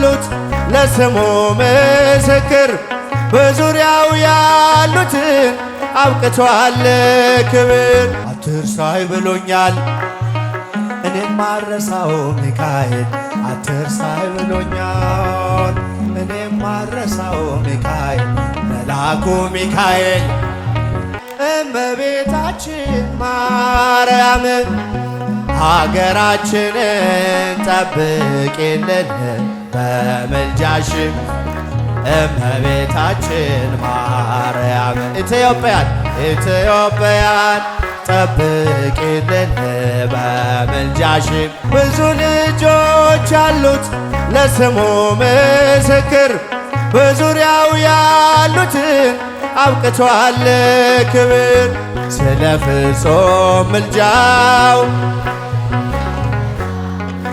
አሉት ለስሙ ምስክር በዙሪያው ያሉትን አብቅቷል ክብር። አትርሳይ ብሎኛል እኔም ማረሳው ሚካኤል አትርሳይ ብሎኛል እኔም ማረሳው ሚካኤል መልአኩ ሚካኤል እመቤታችን ማርያም ሀገራችንን ጠብቂልን በምልጃሽም እመቤታችን ማርያም ኢትዮጵያን ጠብቂልን በምልጃሽም። ብዙ ልጆች አሉት ለስሙ ምስክር በዙሪያው ያሉትን አብቅቷል ክብር። ስለ ፍጹም ምልጃው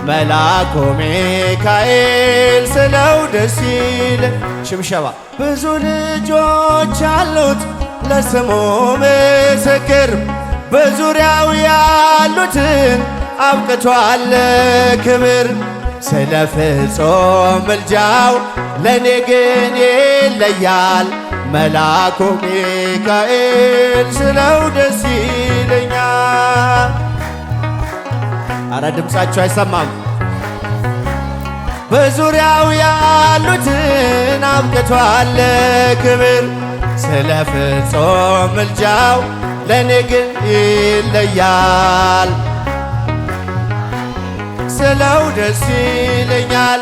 መልአኩ ሚካኤል ስለው ደስ ይል ሽብሸባ። ብዙ ልጆች አሉት ለስሙ ምስክር በዙሪያው ያሉትን አብቅቷል ክብር። ስለ ፍጹም ምልጃው ለኔ ግን ይለያል መልአኩ ሚካኤል ስለው ደስ ይለኛል። አረ ድምፃቸው አይሰማም። በዙሪያው ያሉትን አብቅቷል ክብር። ስለ ፍጹም ምልጃው ለኔ ግን ይለያል ስለው ደስ ይለኛል።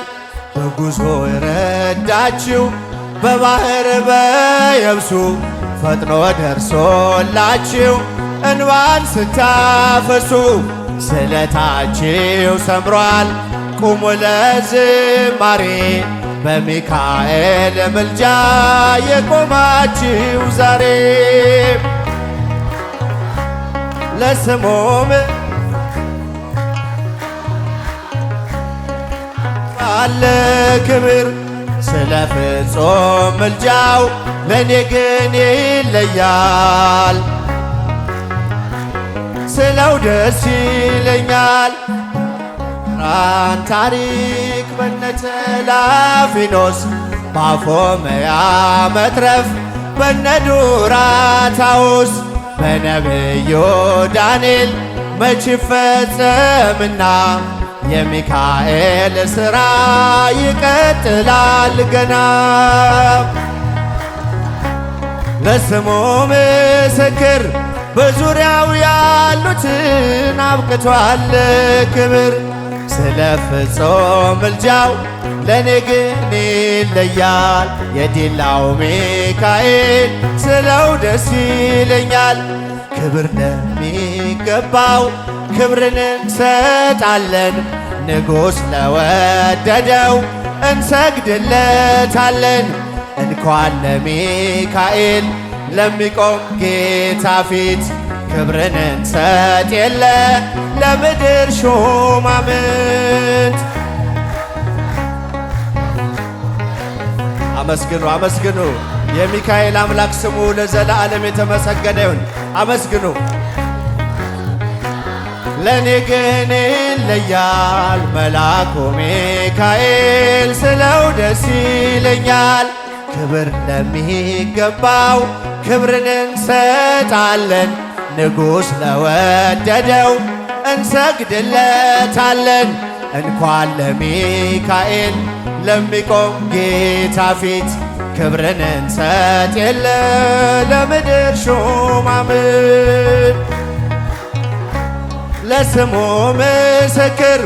በጉዞ የረዳችው በባህር በየብሱ ፈጥኖ ደርሶላችሁ እንባን ስታፈሱ ስለታችሁ ሰምሯል ቁሙ ለዝማሬ በሚካኤል ምልጃ የቆማችሁ ዛሬ ለስሙም አለ ክብር። ስለ ፍጹም ምልጃው ለኔ ግን ይለያል ስለው ደስ ይለኛል። ራን ታሪክ በነተላፊኖስ ባፎመያ መትረፍ በነዱራታውስ በነብዩ ዳንኤል መች ይፈጸምና የሚካኤል ሥራ ይቀጥላል ገና። ለስሙ ምስክር በዙሪያው ያሉትን አብቅቷል ክብር። ስለ ፍጹም ምልጃው ለኔ ግን ይለያል የዲላው ሚካኤል ስለው ደስ ይለኛል። ክብር ለሚገባው ክብርን እንሰጣለን ንጉሥ ለወደደው እንሰግድለታለን። እንኳን ለሚካኤል ለሚቆም ጌታ ፊት ክብርን እንሰጥ የለ ለምድር ሹማምንት። አመስግኑ አመስግኑ የሚካኤል አምላክ ስሙ ለዘላለም የተመሰገነ ይሁን። አመስግኑ። ለኔ ግን ይለያል መልአኩ ሚካኤል ስለው ደስ ይለኛል። ክብር ለሚገባው ክብርን እንሰጣለን ንጉሥ ለወደደው እንሰግድለታለን። እንኳን ለሚካኤል ለሚቆም ጌታ ፊት ክብርን እንሰጥ የለ ለምድር ሹማምንት። ለስሙ ምስክር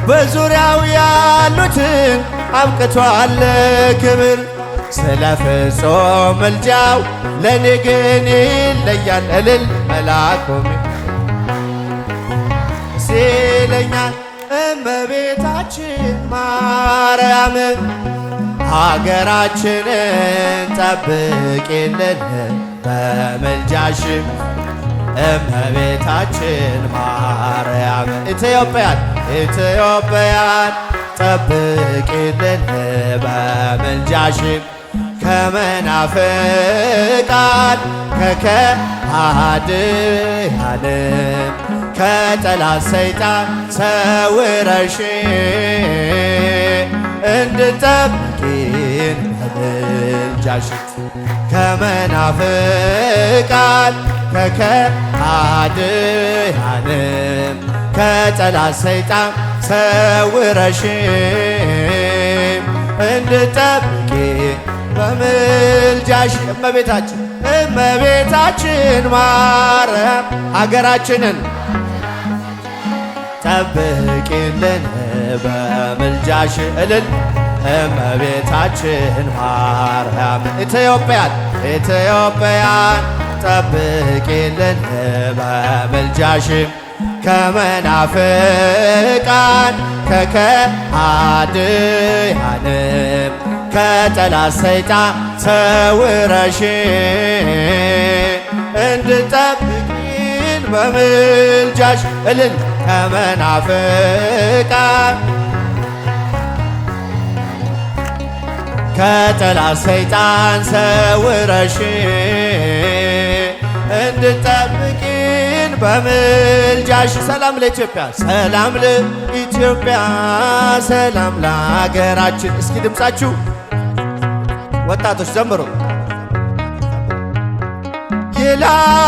በዙሪያው ያሉትን አብቅቷል ክብር። ስለ ፍጹም ምልጃው ለኔ ግን ይለያል እልል መልአኩ ሲለኛል። እመቤታችን ማርያም ሀገራችንን ጠብቂልን በምልጃሽም እመቤታችን ማርያም ኢትዮጵያን ጠብቂልን በምልጃሽም ከመናፍቃን ከከሃዲያንም ከጠላት ሰይጣን ሰውረሽ እንድጠብቂን በምልጃሽ ከመናፍቃን ከከሃዲያንም ከጠላት ሰይጣን ሰውረሽም እንድጠብቂን በምልጃሽ እመቤታችን ማርያም ሀገራችንን ጠብቂልን በምልጃሽ እልል እመቤታችን ማርያም ኢትዮጵያን ጠብቂልን በምልጃሽ ከመናፍቃን ከከሃዲያንም ከጠላት ሰይጣን ሰውረሽ እንድጠብቂን በምልጃሽ እልል ከመናፍቃን ከጠላት ሰይጣን ሰውረሽ እንድጠብቂን በምልጃሽ። ሰላም ለኢትዮጵያ፣ ሰላም ለኢትዮጵያ፣ ሰላም ለሀገራችን። እስኪ ድምፃችሁ ወጣቶች ዘምሩ።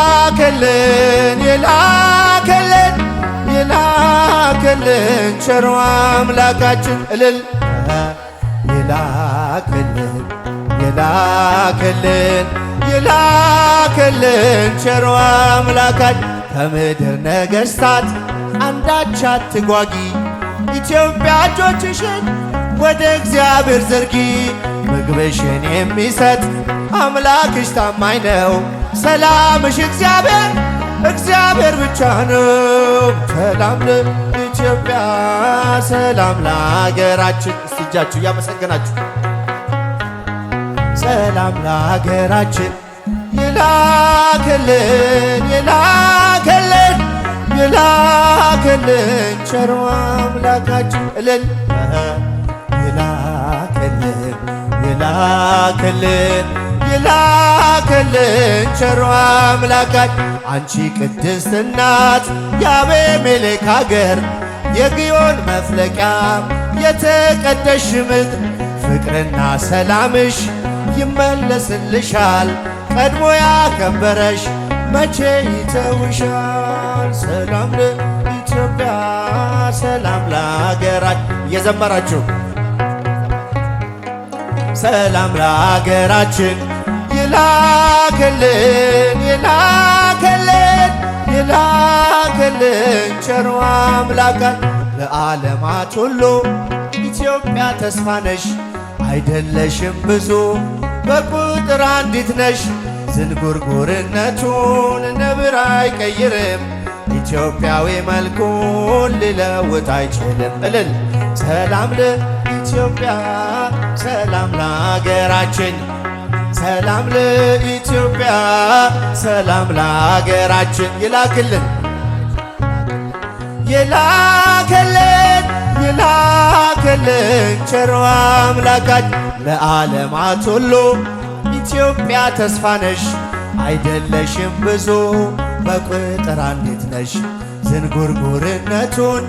ይላክልን ይላክልን ይላክልን ቸሩ አምላካችን እልል ይላክልን ይላክልን ይላክልን ቸሩ አምላካችን ከምድር ነገሥታት አንዳች አትጓጊ ኢትዮጵያ እጆችሽን ወደ እግዚአብሔር ዘርጊ ምግብሽን የሚሰጥ አምላክሽ ታማኝ ነው ሰላምሽ እግዚአብሔር ብቻ ነው። ሰላም ለኢትዮጵያ ሰላም ለሀገራችን። እስቲ እጃችሁ እያመሰገናችሁ ሰላም ለሀገራችን ይላክልን ይላክልን ይላክልን ቸሩ አምላካችን እልል ይላክልን ይላክልን ይላክልን ቸሩ አምላካችን። አንቺ ቅድስት እናት የአቤሜሌክ አገር የግዮን መፍለቂያ የተቀደስሽ ምድር ፍቅርና ሰላምሽ ይመለስልሻል ቀድሞ ያከበረሽ መቼ ይተውሻል። ሰላም ለኢትዮጵያ ሰላም ለሀገራችን እየዘመራችሁ ሰላም ለሀገራችን ይላክልን ይላክልን ይላክልን ቸሩ አምላካችን። ለዓለማት ሁሉ ኢትዮጵያ ተስፋ ነሽ አይደለሽም ብዙ በቁጥር አንዲት ነሽ ዝንጉርጉርነቱን ነብር አይቀይርም ኢትዮጵያዊ መልኩን ሊለውጥ አይችልም። እልል ሰላም ለኢትዮጵያ ሰላም ለሀገራችን ሰላም ለኢትዮጵያ ሰላም ለሀገራችን ይላክልን ይላክልን ይላክልን ቸሩ አምላካችን። ለዓለማት ሁሉ ኢትዮጵያ ተስፋ ነሽ አይደለሽም ብዙ በቁጥር አንዲት ነሽ ዝንጉርጉርነቱን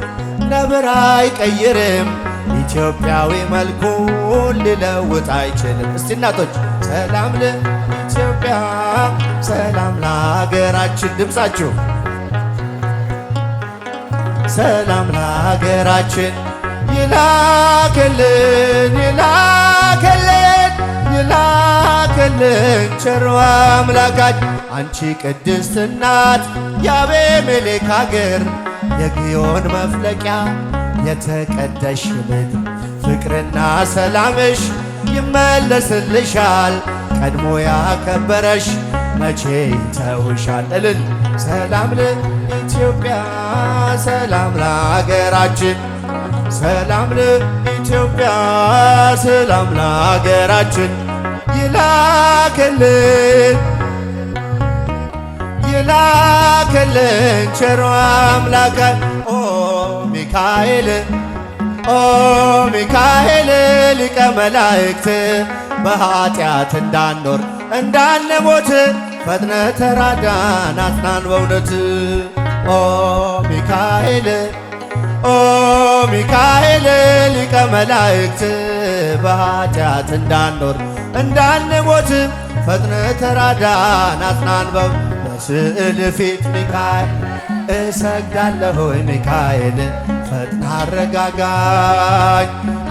ነብር አይቀይርም ኢትዮጵያዊ መልኩን ሊለውጥ አይችልም። እስቲ እናቶች ሰላም ለኢትዮጵያ ሰላም ለሀገራችን ድምፃችሁ ሰላም ለሀገራችን ይላክልን ይላክልን ይላክልን ቸሩ አምላካችን። አንቺ ቅድስት እናት የአቤሜሌክ አገር የግዮን መፍለቂያ የተቀደስሽ ምድር ፍቅርና ሰላምሽ ይመለስልሻል ቀድሞ ያከበረሽ መቼ ይተውሻል። እልል ሰላም ለኢትዮጵያ ሰላም ለሀገራችን ሰላም ለኢትዮጵያ ሰላም ለሀገራችን ይላክልን ይላክልን ቸሩ አምላካችን። ሚካኤል ሚካኤል ሊቀ መላእክት በኃጢአት እንዳንኖር እንዳንሞት ፈጥነ ተራዳን አጽናን በእውነት ሚካኤል ሚካኤል ሊቀ መላእክት በኃጢአት እንዳንኖር እንዳንሞት ፈጥነ ተራዳን አጽናንበው በስዕል ፊት ሚካኤል እሰግዳለሁ ሚካኤል ፈጥና አረጋጋኝ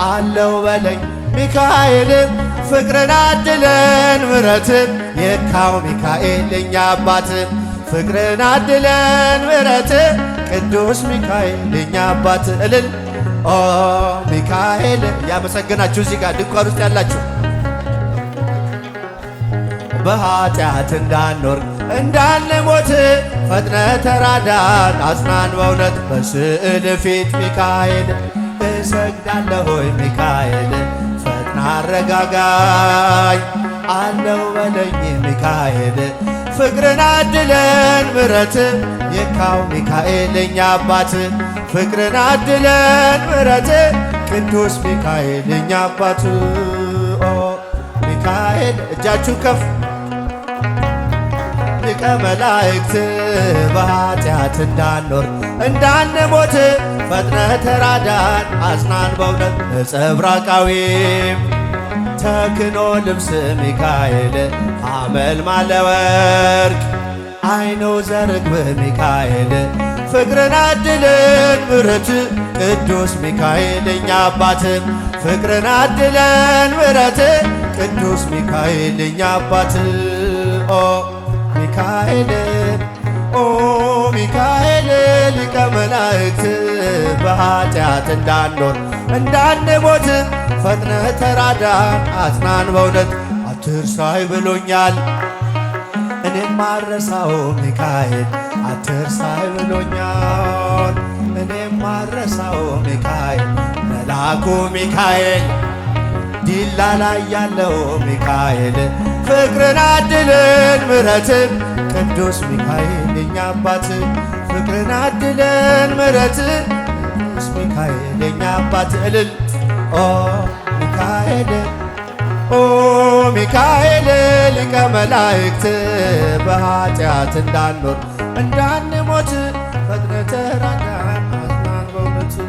አለው በለኝ ሚካኤል ፍቅርን አድለን ምሕረትም የካው ሚካኤል የኛ አባት ፍቅርን አድለን ምሕረት ቅዱስ ሚካኤል የኛ አባት እልል ኦ ሚካኤል ያመሰግናችሁ እዚህ ጋር ድንኳን ውስጥ ያላችሁ በኃጢአት እንዳንኖር እንዳንሞት ፈጥነ ተራዳን አጽናን በእውነት በስዕል ፊት ሚካኤል እሰግዳለሁ ሚካኤል ፈጥና አረጋጋኝ አለው በለኝ ሚካኤል ፍቅርን አድለን ምሕረት የካው ሚካኤል የኛ አባት ፍቅርን አድለን ምሕረት ቅዱስ ሚካኤል የኛ አባት ኦ ሚካኤል እጃችሁ ከፍ ሊቀ መላእክት በኃጢአት እንዳንኖር እንዳንሞት ፈጥነ ተራዳን አጽናን በእውነት ነጸብራቃዊም ተክኖ ልብስ ሚካኤል አመልማለ ወርቅ አይኖ ዘርግብ ሚካኤል ፍቅርን አድለን ምሕረት ቅዱስ ሚካኤል የኛ አባት ፍቅርን አድለን ምሕረት ቅዱስ ሚካኤል የኛ አባት ኦ ሚካኤል ኦ ሚካኤል ሊቀ መላእክት በኃጢአት እንዳንኖር እንዳንሞት ፈጥነ ተራዳን አጽናን በእውነት አትርሳይ ብሎኛል እኔም አልረሳው ሚካኤል አትርሳይ ብሎኛል እኔም አልረሳው ሚካኤል መልአኩ ሚካኤል ዲላ ላይ ያለው ሚካኤል ፍቅርን አድለን ምሕረትን ቅዱስ ሚካኤል የኛ አባት ፍቅርን አድለን ምሕረትን ቅዱስ ሚካኤል የኛ አባት እልል ኦ ሚካኤል ኦ ሚካኤል ሊቀ መላእክት በኃጢአት እንዳንኖር እንዳንሞት ፈጥነ ተራዳን